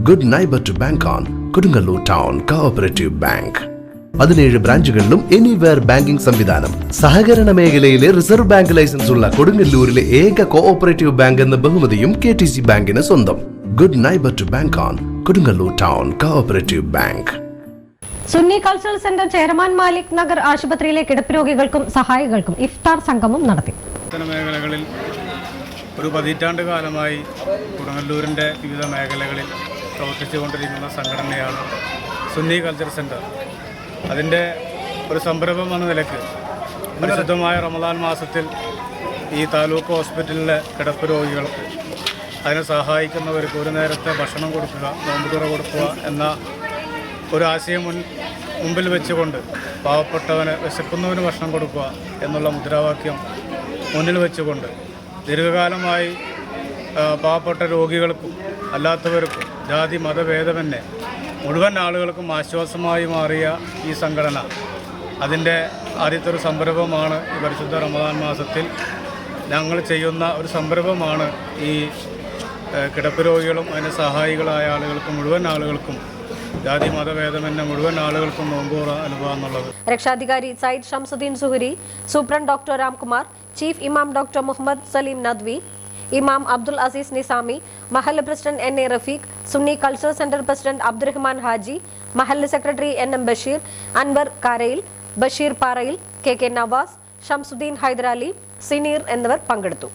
Good neighbor to bank on. Kodungalur Town Cooperative Bank. 17 ബ്രാഞ്ചുകളിലും anywhere banking സംവിധാനം. സഹകരണ മേഖലയിലെ റിസർവ് ബാങ്ക് ലൈസൻസ് ഉള്ള കൊടുങ്ങല്ലൂരിലെ ഏക കോഓപ്പറേറ്റീവ് ബാങ്ക് എന്ന ബഹുമതിയും KTC ബാങ്കിന് സ്വന്തം. Good neighbor to bank on. Kodungalur Town Cooperative Bank. Sunni cultural centre chairman Malik Nagar ആശുപത്രിയിലെ കിടപ്പ് രോഗികൾക്കും സഹായികൾക്കും ഇഫ്താർ സംഗമം നടത്തി. മേഖലകളിൽ ഒരു പതിറ്റാണ്ട് കാലമായി കൊടുങ്ങല്ലൂരിൻ്റെ വിവിധ മേഖലകളിൽ പ്രവർത്തിച്ചുകൊണ്ടിരിക്കുന്ന സംഘടനയാണ് സുന്നി കൾച്ചറൽ സെന്റർ. അതിൻ്റെ ഒരു സംരംഭം എന്ന നിലയ്ക്ക് പരിശുദ്ധമായ റമദാൻ മാസത്തിൽ ഈ താലൂക്ക് ഹോസ്പിറ്റലിലെ കിടപ്പ് രോഗികൾക്ക് അതിനെ സഹായിക്കുന്നവർക്ക് ഒരു നേരത്തെ ഭക്ഷണം കൊടുക്കുക, നോമ്പുതുറ കൊടുക്കുക എന്ന ഒരു ആശയം മുമ്പിൽ വെച്ചുകൊണ്ട് പാവപ്പെട്ടവന് വിശക്കുന്നവന് ഭക്ഷണം കൊടുക്കുക എന്നുള്ള മുദ്രാവാക്യം മുന്നിൽ വെച്ചുകൊണ്ട് ദീർഘകാലമായി പാവപ്പെട്ട രോഗികൾക്കും അല്ലാത്തവർക്കും ജാതി മതഭേദമന്യേ മുഴുവൻ ആളുകൾക്കും ആശ്വാസമായി മാറിയ ഈ സംഘടന അതിൻ്റെ ആദ്യത്തെ ഒരു സംരംഭമാണ്. ഈ പരിശുദ്ധ റമദാൻ മാസത്തിൽ ഞങ്ങൾ ചെയ്യുന്ന ഒരു സംരംഭമാണ് ഈ കിടപ്പ് രോഗികളും അതിൻ്റെ സഹായികളായ ആളുകൾക്കും മുഴുവൻ ആളുകൾക്കും ജാതി മതഭേദമന്യേ മുഴുവൻ ആളുകൾക്കും നോമ്പുറ അനുഭവം എന്നുള്ളത്. രക്ഷാധികാരി Sayyid Shamsuddin Suhari, superintendent doctor Ramkumar, chief ഇമാം ഡോക്ടർ മുഹമ്മദ് സലീം നദ്വി, ഇമാം അബ്ദുൽ അസീസ് നിസാമി, മഹല്ല് president NA Rafeeq, Sunni cultural centre president Abdurahman Haji, മഹല്ല് secretary NM Basheer, Anwar Karayil, Basheer Parayil, KK Nawaz, Shamsuddin Hyder Ali, സിനീർ എന്നിവർ പങ്കെടുത്തു.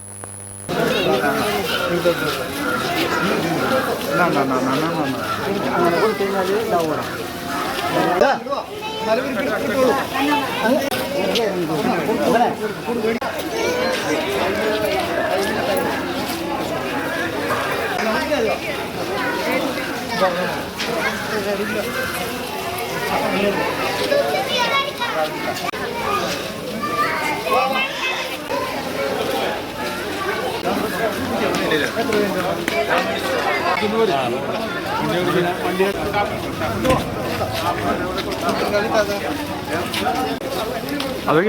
അത്